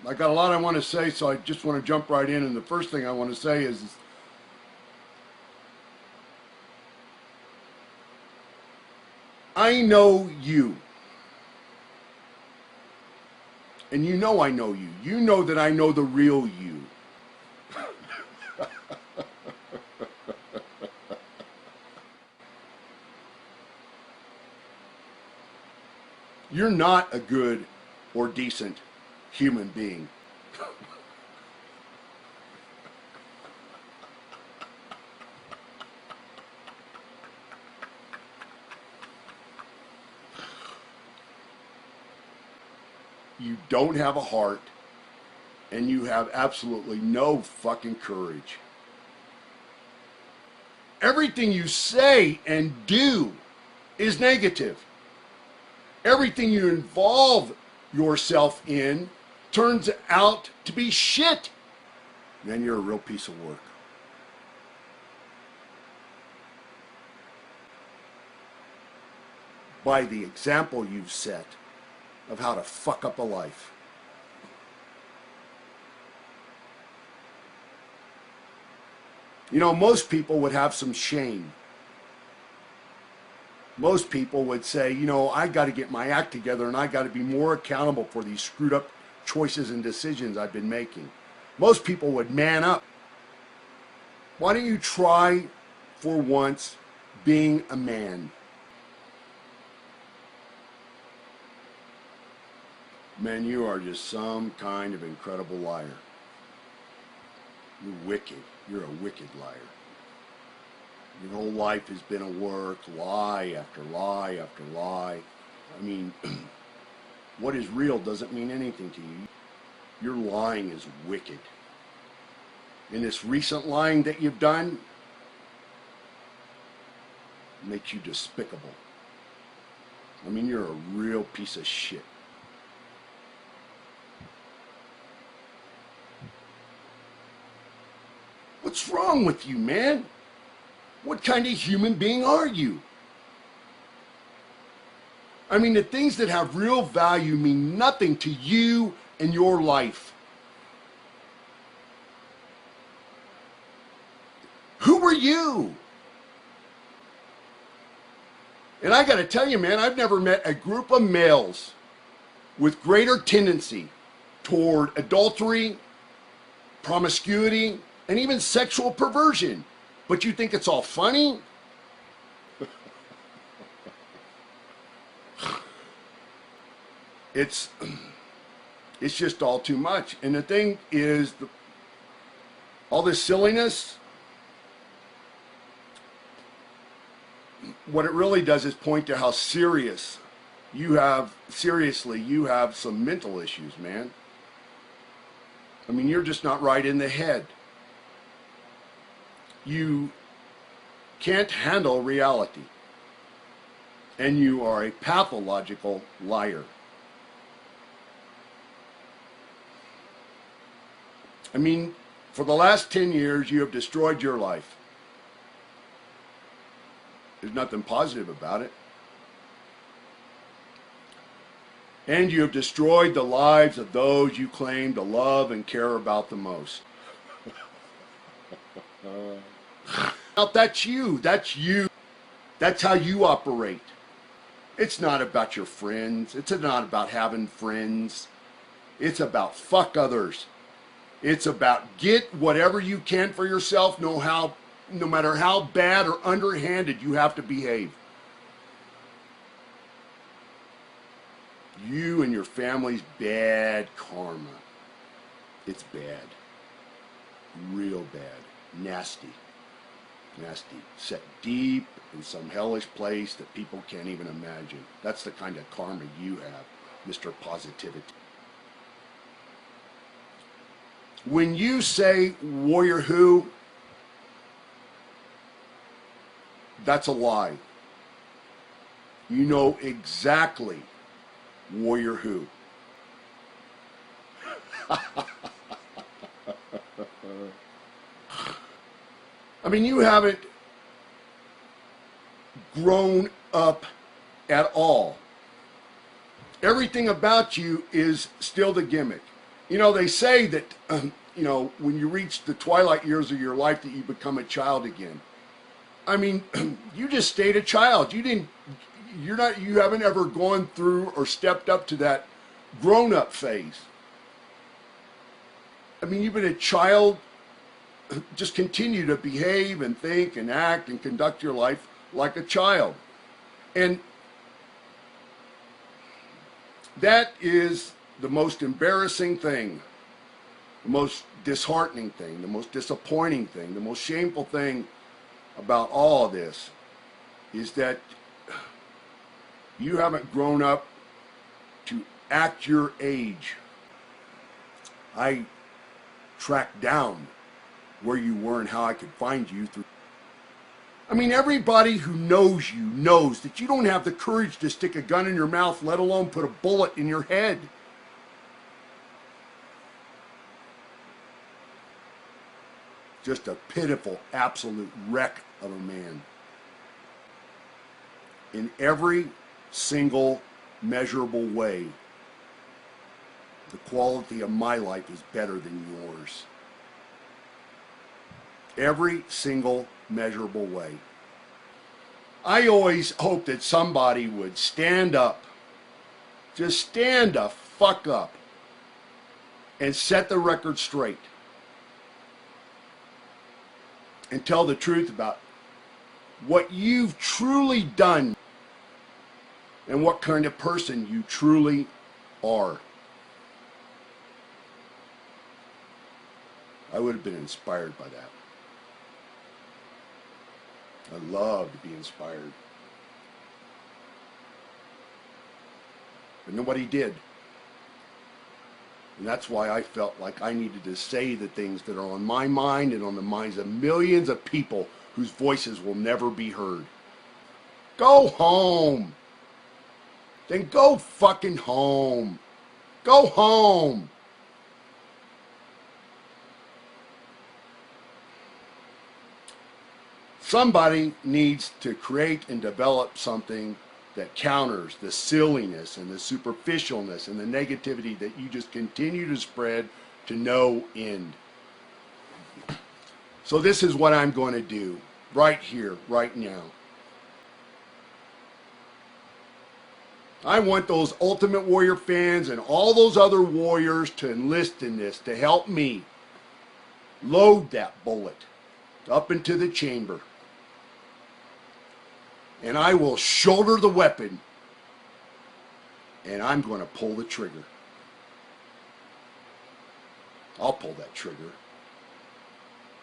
I got a lot I want to say, so I just want to jump right in. And the first thing I want to say is I know you. And you know I know you. You know that I know the real you. You're not a good or decent human being. You don't have a heart, and you have absolutely no fucking courage. Everything you say and do is negative. Everything you involve yourself in turns out to be shit. Then you're a real piece of work. By the example you've set of how to fuck up a life. You know, most people would have some shame. Most people would say, you know, I got to get my act together and I got to be more accountable for these screwed up choices and decisions I've been making. Most people would man up. Why don't you try for once being a man? Man, you are just some kind of incredible liar. You're wicked. You're a wicked liar. Your whole life has been a work, lie after lie after lie. I mean, what is real doesn't mean anything to you. Your lying is wicked. And this recent lying that you've done makes you despicable. I mean, you're a real piece of shit. What's wrong with you, man? What kind of human being are you? I mean, the things that have real value mean nothing to you and your life. Who are you? And I got to tell you, man, I've never met a group of males with greater tendency toward adultery, promiscuity, and even sexual perversion. But you think it's all funny? It's just all too much. And the thing is, all this silliness, what it really does is point to how seriously you have some mental issues, man. I mean, you're just not right in the head. You can't handle reality. And you are a pathological liar. I mean, for the last 10 years, you have destroyed your life. There's nothing positive about it. And you have destroyed the lives of those you claim to love and care about the most. Now that's you. That's you. That's how you operate. It's not about your friends. It's not about having friends. It's about fuck others. It's about get whatever you can for yourself, no matter how bad or underhanded you have to behave. You and your family's bad karma. It's bad. Real bad. Nasty. Nasty. Set deep in some hellish place that people can't even imagine. That's the kind of karma you have, Mr. Positivity. When you say warrior who, that's a lie. You know exactly warrior who. I mean, you haven't grown up at all. Everything about you is still the gimmick. You know, they say that, when you reach the twilight years of your life that you become a child again. I mean, you just stayed a child. You haven't ever gone through or stepped up to that grown-up phase. I mean, you've been a child. Just continue to behave and think and act and conduct your life like a child. And that is the most embarrassing thing, the most disheartening thing, the most disappointing thing, the most shameful thing about all of this is that you haven't grown up to act your age. I tracked down where you were and how I could find you through. I mean, everybody who knows you knows that you don't have the courage to stick a gun in your mouth, let alone put a bullet in your head. Just a pitiful, absolute wreck of a man. In every single measurable way, the quality of my life is better than yours. Every single measurable way. I always hope that somebody would stand up, just stand the fuck up, and set the record straight. And tell the truth about what you've truly done and what kind of person you truly are. I would have been inspired by that. I love to be inspired. But nobody did. And that's why I felt like I needed to say the things that are on my mind and on the minds of millions of people whose voices will never be heard. Go home. Then go fucking home. Go home. Somebody needs to create and develop something that counters the silliness and the superficialness and the negativity that you just continue to spread to no end. So this is what I'm going to do right here, right now. I want those Ultimate Warrior fans and all those other warriors to enlist in this, to help me load that bullet up into the chamber. And I will shoulder the weapon, and I'm going to pull the trigger. I'll pull that trigger.